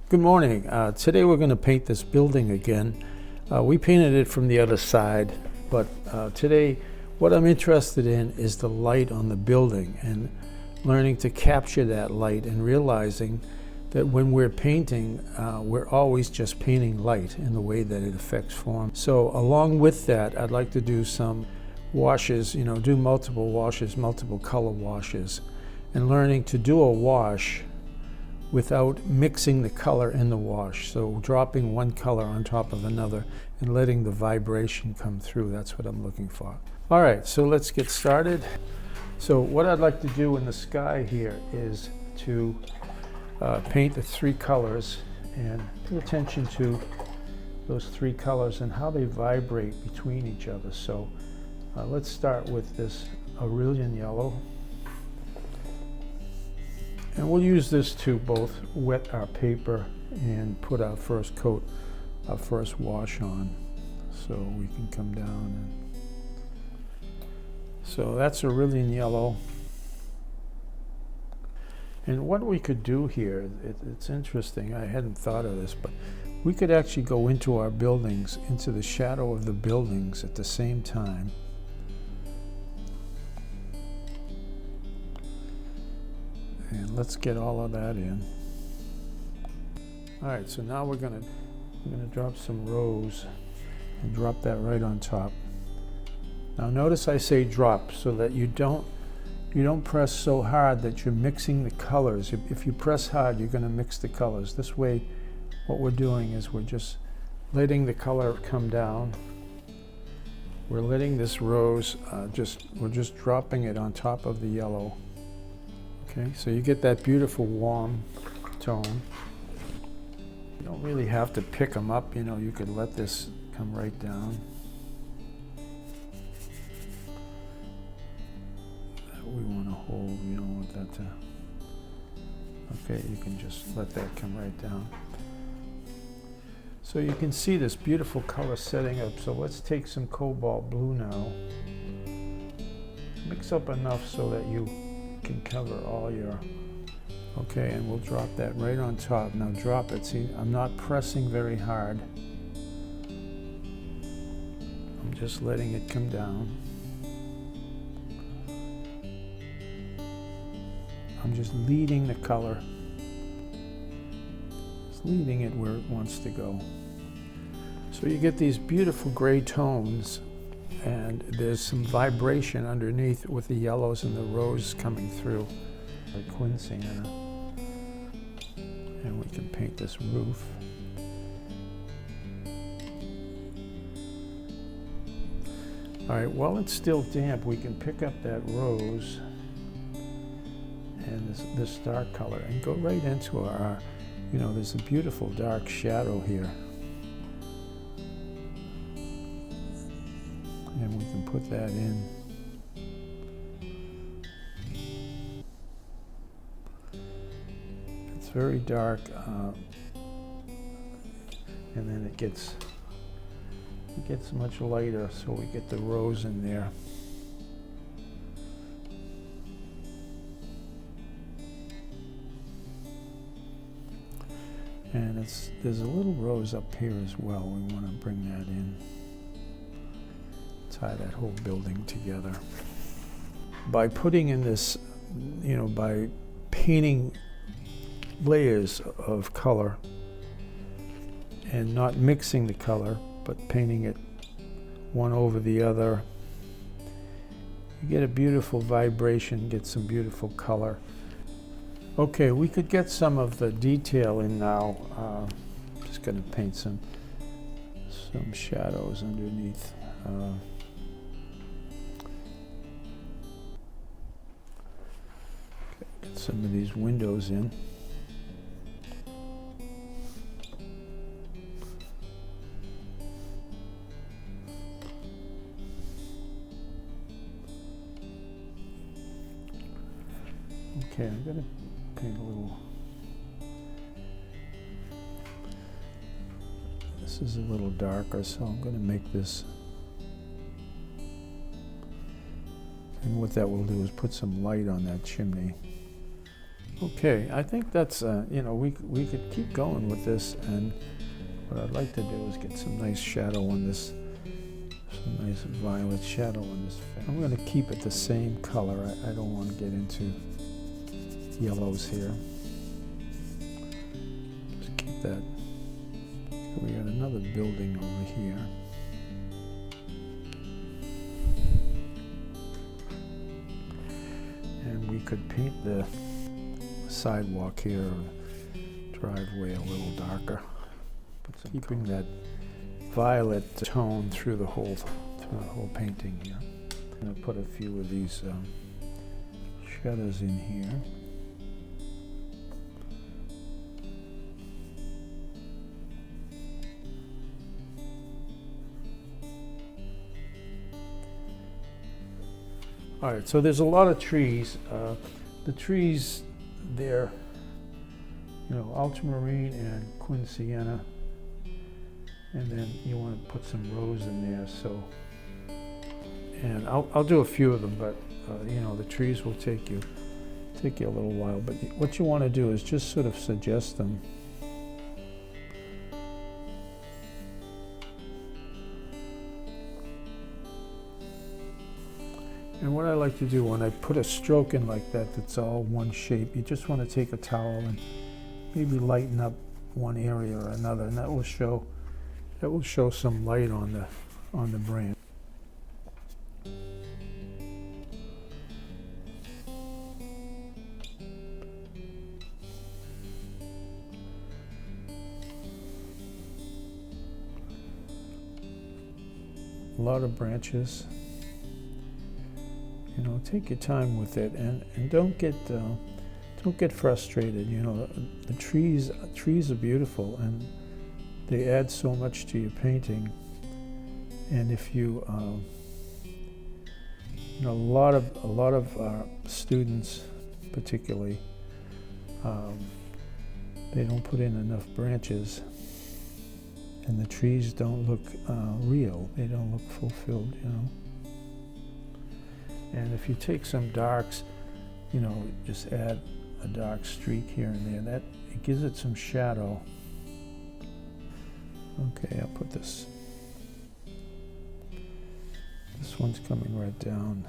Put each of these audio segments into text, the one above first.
Good morning. Today we're going to paint this building again. We painted it from the other side, but today what I'm interested in is the light on the building and learning to capture that light and realizing that when we're painting, we're always just painting light in the way that it affects form. So along with that, I'd like to do some washes, do multiple washes, multiple color washes, and learning to do a wash without mixing the color in the wash. So dropping one color on top of another and letting the vibration come through. That's what I'm looking for. All right, so let's get started. So what I'd like to do in the sky here is to paint the three colors and pay attention to those three colors and how they vibrate between each other. So let's start with this Aurelian yellow. And we'll use this to both wet our paper and put our first coat, our first wash on. So we can come down and, so that's Aurelian yellow. And what we could do here, it's interesting, I hadn't thought of this, but we could actually go into our buildings, into the shadow of the buildings at the same time. And let's get all of that in. All right, so now we're gonna drop some rose and drop that right on top. Now notice I say drop so that you don't press so hard that you're mixing the colors. If you press hard, you're gonna mix the colors. This way, what we're doing is we're just letting the color come down. We're letting this rose, we're just dropping it on top of the yellow. Okay, so you get that beautiful warm tone. You don't really have to pick them up, you could let this come right down. That we want to hold, you don't want that to... Okay, you can just let that come right down. So you can see this beautiful color setting up. So let's take some cobalt blue now. Mix up enough so that you can cover all your, okay, and we'll drop that right on top. Now drop it. See, I'm not pressing very hard. I'm just letting it come down. I'm just leading the color. Just leading it where it wants to go. So you get these beautiful gray tones, and there's some vibration underneath with the yellows and the rose coming through, like quince sienna. And we can paint this roof. All right, while it's still damp, we can pick up that rose and this dark color and go right into our, there's a beautiful dark shadow here. And we can put that in. It's very dark, and then it gets much lighter, so we get the rose in there. And there's a little rose up here as well. We want to bring that in. Tie that whole building together. By putting in this, by painting layers of color and not mixing the color, but painting it one over the other, you get a beautiful vibration, get some beautiful color. Okay, we could get some of the detail in now. Just going to paint some shadows underneath. Get some of these windows in. Okay, I'm going to paint a little. This is a little darker, so I'm going to make this. And what that will do is put some light on that chimney. Okay, I think that's, you know, we could keep going with this, and what I'd like to do is get some nice shadow on this, some nice violet shadow on this. I'm going to keep it the same color. I don't want to get into yellows here. Just keep that. So we got another building over here. And we could paint the sidewalk here, or driveway, a little darker. Keeping that violet tone through the whole painting here. I'm going to put a few of these shadows in here. All right, so there's a lot of trees. The trees, they're, you know, ultramarine and quinceanea, and then you want to put some rose in there. So, and I'll do a few of them, but you know, the trees will take you a little while. But what you want to do is just sort of suggest them. And what I like to do when I put a stroke in like that, that's all one shape, you just want to take a towel and maybe lighten up one area or another, and that will show some light on the branch. A lot of branches. You know, take your time with it, and don't get frustrated. You know, the trees are beautiful, and they add so much to your painting. And if you, you know, a lot of students, particularly, they don't put in enough branches, and the trees don't look real. They don't look fulfilled. You know. And if you take some darks, you know, just add a dark streak here and there. That it gives it some shadow. Okay, I'll put this. This one's coming right down.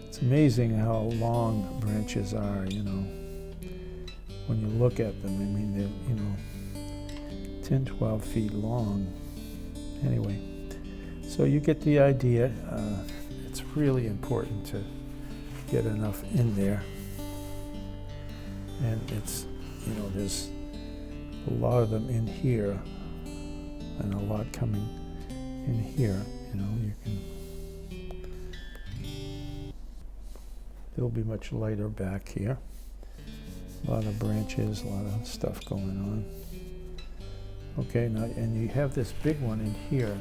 It's amazing how long branches are, you know, when you look at them. I mean, they're, you know, 10, 12 feet long. Anyway, so you get the idea. It's really important to get enough in there. And it's, you know, there's a lot of them in here and a lot coming in here. You know, you can, it'll be much lighter back here. A lot of branches, a lot of stuff going on. Okay, now, and you have this big one in here.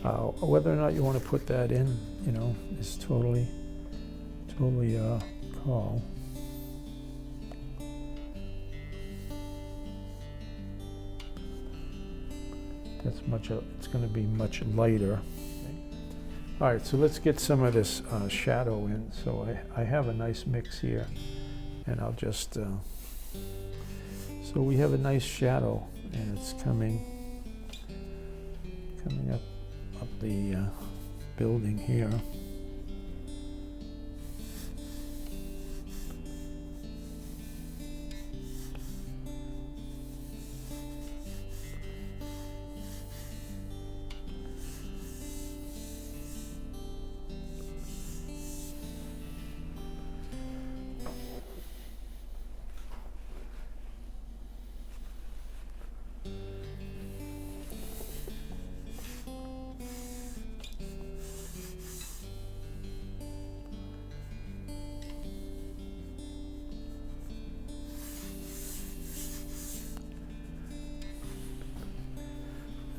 Whether or not you want to put that in, you know, is totally call. That's it's going to be much lighter. All right, so let's get some of this shadow in. So I have a nice mix here, and I'll just, so we have a nice shadow, and it's coming up the building here.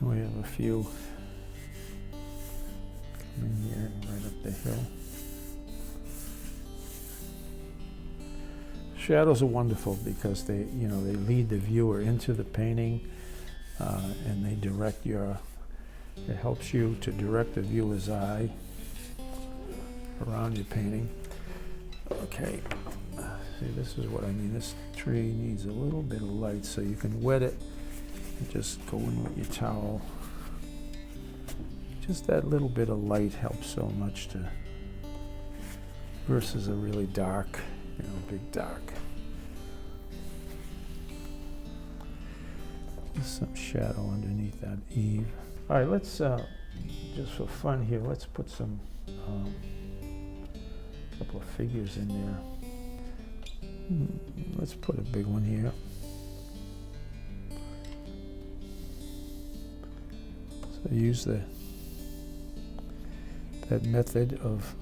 We have a few coming here right up the hill. Shadows are wonderful because they lead the viewer into the painting, and they direct your It helps you to direct the viewer's eye around your painting. Okay, see, this is what I mean. This tree needs a little bit of light, so you can wet it and just go in with your towel. Just that little bit of light helps so much to, versus a really dark, big dark. There's some shadow underneath that eave. All right, let's, just for fun here, let's put some, couple of figures in there. Let's put a big one here. So use that method of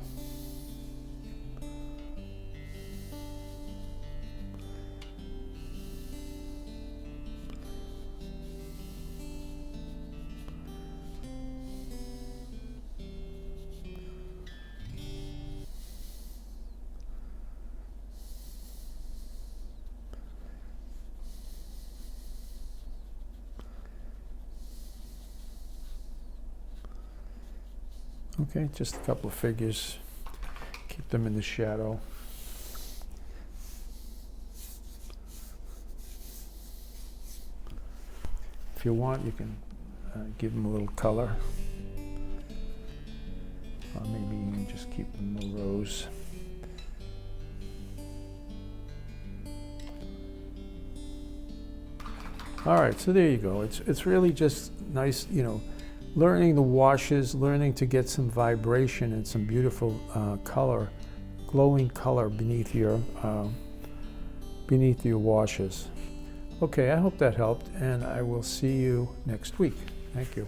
okay, just a couple of figures. Keep them in the shadow. If you want, you can give them a little color. Or maybe you can just keep them rose. All right, so there you go. It's really just nice, learning the washes, learning to get some vibration and some beautiful color, glowing color beneath your washes. Okay, I hope that helped, and I will see you next week. Thank you.